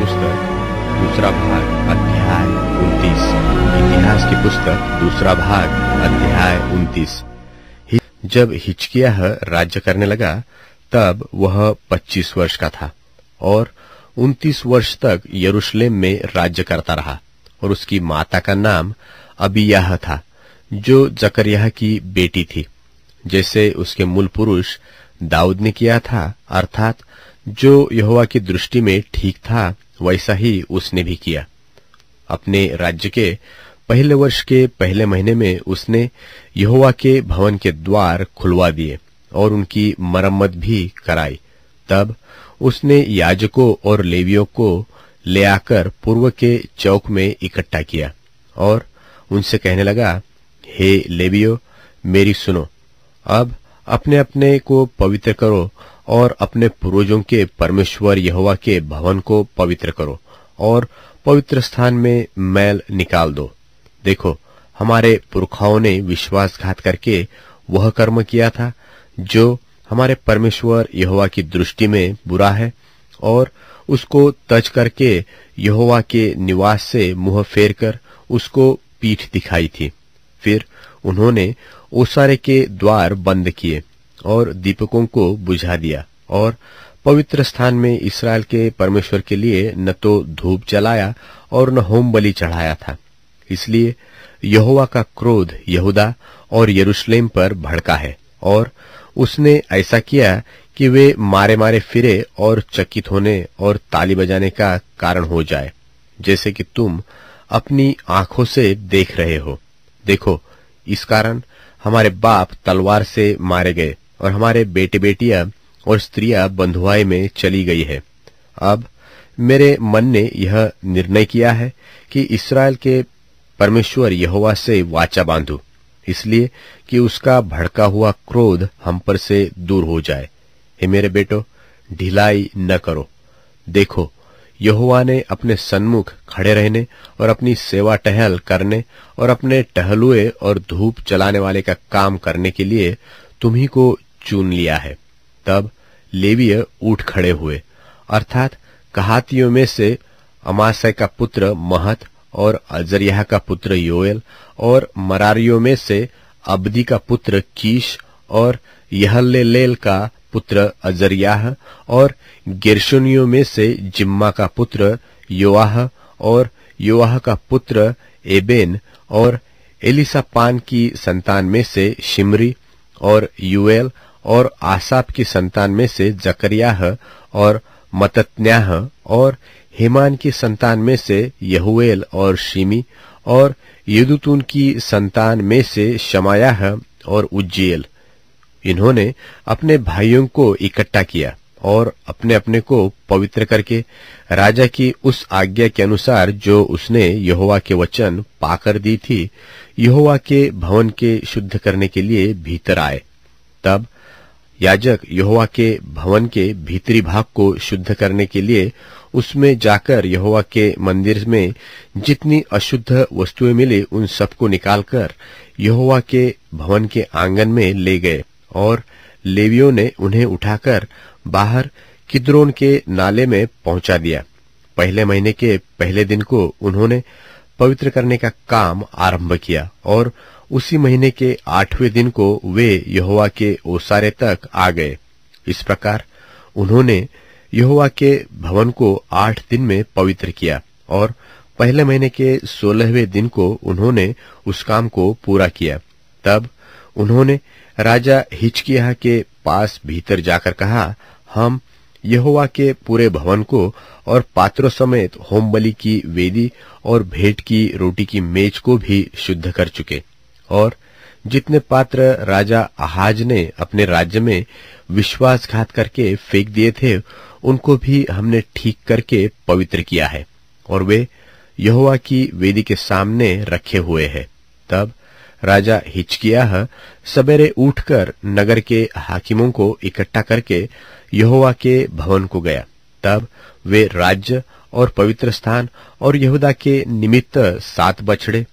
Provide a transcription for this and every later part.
पुस्तक दूसरा भाग अध्याय 29। इतिहास की पुस्तक दूसरा भाग अध्याय 29। जब हिजकिय्याह राज्य करने लगा तब वह 25 वर्ष का था और 29 वर्ष तक यरूशलेम में राज्य करता रहा। और उसकी माता का नाम अबीयाह था, जो जकरियाह की बेटी थी, जैसे उसके मूल पुरुष दाऊद ने किया था, अर्थात जो यहोवा की दृष्टि में ठीक था वैसा ही उसने भी किया। अपने राज्य के पहले वर्ष के पहले महीने में उसने यहोवा के भवन के द्वार खुलवा दिए और उनकी मरम्मत भी कराई। तब उसने याजकों और लेवियों को ले आकर पूर्व के चौक में इकट्ठा किया और उनसे कहने लगा, हे लेवियों, मेरी सुनो। अब अपने अपने को पवित्र करो और अपने पूर्वजों के परमेश्वर यहोवा के भवन को पवित्र करो और पवित्र स्थान में मैल निकाल दो। देखो, हमारे पुरखाओं ने विश्वासघात करके वह कर्म किया था जो हमारे परमेश्वर यहोवा की दृष्टि में बुरा है, और उसको तज करके यहोवा के निवास से मुंह फेर कर उसको पीठ दिखाई थी। फिर उन्होंने ओसारे के द्वार बंद किए और दीपकों को बुझा दिया और पवित्र स्थान में इस्राएल के परमेश्वर के लिए न तो धूप जलाया और न होम बलि चढ़ाया था। इसलिए यहोवा का क्रोध यहूदा और यरूशलेम पर भड़का है, और उसने ऐसा किया कि वे मारे मारे फिरे और चकित होने और ताली बजाने का कारण हो जाए, जैसे कि तुम अपनी आंखों से देख रहे हो। देखो, इस कारण हमारे बाप तलवार से मारे गए और हमारे बेटे बेटियां और स्त्रियां बंधुआई में चली गई है। अब मेरे मन ने यह निर्णय किया है कि इस्राएल के परमेश्वर यहोवा से वाचा बांधूं, इसलिए कि उसका भड़का हुआ क्रोध हम पर से दूर हो जाए। हे मेरे बेटो, ढिलाई न करो। देखो, यहोवा ने अपने सन्मुख खड़े रहने और अपनी सेवा टहल करने और अपने टहलुए और धूप जलाने वाले का काम करने के लिए तुम्ही को चुन लिया है। तब लेवीय उठ खड़े हुए, अर्थात कहातियों में से अमासै का पुत्र महत और अजरियाह का पुत्र योएल, और मरारियों में से अब्दी का पुत्र कीश और यहल्लेलेल का पुत्र अजरियाह, और गेर्शोनियों में से जिम्मा का पुत्र योआह और योआह का पुत्र एबेन, और एलीसापान की संतान में से शिमरी और यूएल, और आसाप की संतान में से जकरियाह और मतत्न्याह, और हेमान की संतान में से यहूएल और शिमी, और यदूतून की संतान में से शमायाह और उज्जीएल। इन्होंने अपने भाइयों को इकट्ठा किया और अपने अपने को पवित्र करके राजा की उस आज्ञा के अनुसार जो उसने यहोवा के वचन पाकर दी थी, यहोवा के भवन के शुद्ध करने के लिए भीतर आए। तब याजक यहोवा के भवन के भीतरी भाग को शुद्ध करने के लिए उसमें जाकर यहोवा के मंदिर में जितनी अशुद्ध वस्तुएं मिली उन सबको निकालकर यहोवा के भवन के आंगन में ले गए, और लेवियों ने उन्हें उठाकर बाहर किद्रोन के नाले में पहुंचा दिया। पहले महीने के पहले दिन को उन्होंने पवित्र करने का काम आरंभ किया, और उसी महीने के 8वें दिन को वे यहोवा के ओसारे तक आ गए। इस प्रकार उन्होंने यहोवा के भवन को 8 दिन में पवित्र किया, और पहले महीने के 16वें दिन को उन्होंने उस काम को पूरा किया। तब उन्होंने राजा हिजकिय्याह के पास भीतर जाकर कहा, हम यहोवा के पूरे भवन को और पात्रों समेत होम बलि की वेदी और भेंट की रोटी की मेज को भी शुद्ध कर चुके, और जितने पात्र राजा आहाज ने अपने राज्य में विश्वासघात करके फेंक दिए थे, उनको भी हमने ठीक करके पवित्र किया है, और वे यहोवा की वेदी के सामने रखे हुए हैं। तब राजा हिजकिय्याह सवेरे उठकर नगर के हाकिमों को इकट्ठा करके यहोवा के भवन को गया। तब वे राज्य और पवित्र स्थान और यहूदा के निमित्त 7 बछड़े,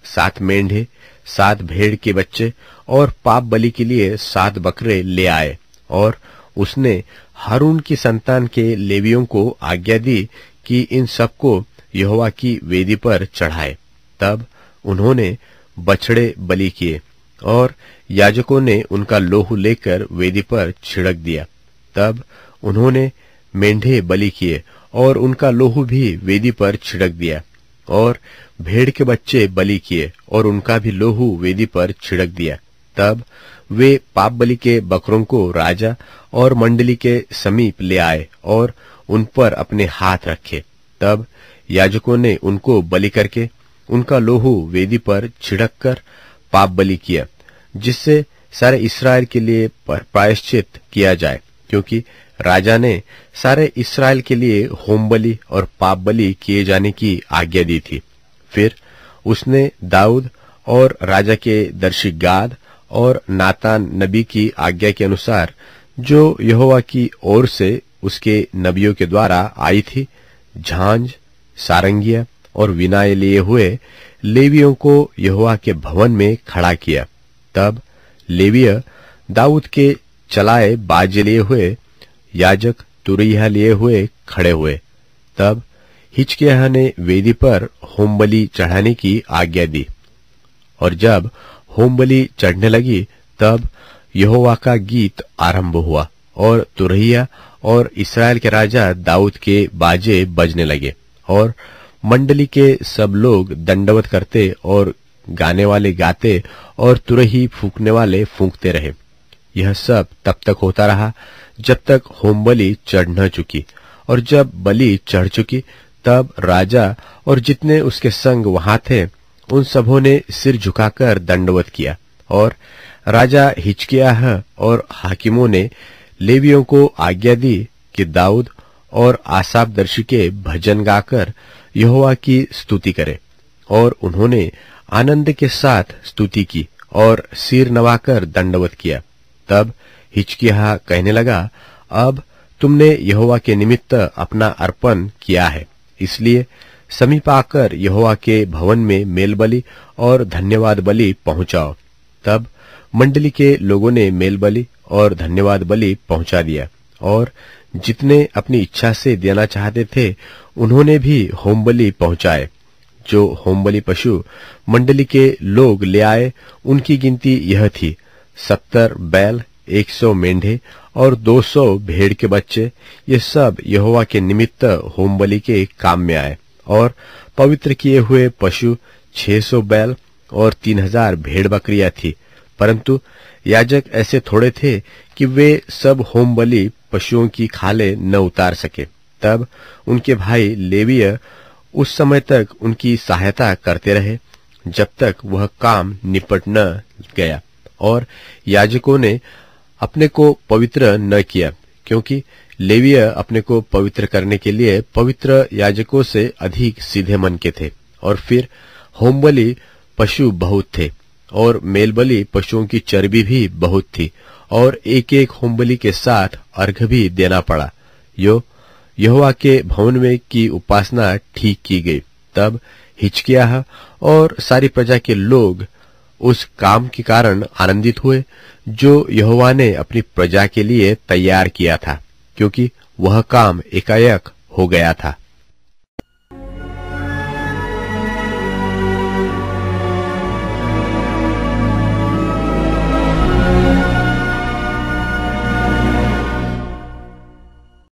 7 मेंढे, 7 भेड़ के बच्चे और पाप बलि के लिए 7 बकरे ले आए, और उसने हारून की संतान के लेवियों को आज्ञा दी कि इन सबको यहोवा की वेदी पर चढ़ाए। तब उन्होंने बछड़े बलि किए और याजकों ने उनका लोहू लेकर वेदी पर छिड़क दिया। तब उन्होंने मेंढे बलि किए और उनका लोहू भी वेदी पर छिड़क दिया, और भेड़ के बच्चे बलि किए और उनका भी लोहू वेदी पर छिड़क दिया। तब वे पाप बलि के बकरों को राजा और मंडली के समीप ले आए और उन पर अपने हाथ रखे। तब याजकों ने उनको बलि करके उनका लोहू वेदी पर छिड़क कर पाप बलि किया, जिससे सारे इस्राएल के लिए प्रायश्चित किया जाए, क्योंकि राजा ने सारे इस्राएल के लिए होम बलि और पाप बलि किए जाने की आज्ञा दी थी। फिर उसने दाऊद और राजा के दर्शी गाद और नातान नबी की आज्ञा के अनुसार, जो यहोवा की ओर से उसके नबियों के द्वारा आई थी, झांझ, सारंगिया और विनाए लिए हुए लेवियों को यहोवा के भवन में खड़ा किया। तब लेवीय दाऊद के चलाए बाजे लिए हुए, याजक तुरैया लिए हुए खड़े हुए। तब हिजकिय्याह ने वेदी पर होम बलि चढ़ाने की आज्ञा दी, और जब होम बलि चढ़ने लगी तब यहोवा का गीत आरंभ हुआ, और तुरैया और इस्राएल के राजा दाऊद के बाजे बजने लगे, और मंडली के सब लोग दंडवत करते और गाने वाले गाते और तुरही फूंकने वाले फूंकते रहे। यह सब तब तक होता रहा जब तक होम बलि चढ़ न चुकी, और जब बलि चढ़ चुकी तब राजा और जितने उसके संग वहां थे उन सबों ने सिर झुकाकर दंडवत किया। और राजा हिजकिय्याह और हाकिमों ने लेवियों को आज्ञा दी कि दाऊद और आसाफ दर्शी के भजन गाकर यहोवा की स्तुति करे, और उन्होंने आनंद के साथ स्तुति की और सिर नवाकर दंडवत किया। तब हिजकिय्याह कहने लगा, अब तुमने यहोवा के निमित्त अपना अर्पण किया है, इसलिए समीप आकर यहोवा के भवन में मेल बलि और धन्यवाद बलि पहुंचाओ। तब मंडली के लोगों ने मेल बलि और धन्यवाद बलि पहुंचा दिया, और जितने अपनी इच्छा से देना चाहते थे उन्होंने भी होम बलि पहुंचाए। जो होम बलि पशु मंडली के लोग ले आए उनकी गिनती यह थी, 70 बैल, 100 मेंढे और 200 भेड़ के बच्चे। ये सब यहोवा के निमित्त होम बलि के काम में आए। और पवित्र किए हुए पशु 600 बैल और 3000 भेड़ बकरियां थी, परंतु याजक ऐसे थोड़े थे कि वे सब होम बलि पशुओं की खाले न उतार सके। तब उनके भाई लेवीय उस समय तक उनकी सहायता करते रहे जब तक वह काम निपट न गया, और याजकों ने अपने को पवित्र न किया, क्योंकि लेवीय अपने को पवित्र करने के लिए पवित्र याजकों से अधिक सीधे मन के थे। और फिर होम बलि पशु बहुत थे, और मेल बलि पशुओं की चर्बी भी बहुत थी, और एक एक होम बलि के साथ अर्घ भी देना पड़ा। यहोवा के भवन में की उपासना ठीक की गई। तब हिजकिय्याह और सारी प्रजा के लोग उस काम के कारण आनंदित हुए जो यहोवा ने अपनी प्रजा के लिए तैयार किया था, क्योंकि वह काम एकाएक हो गया था।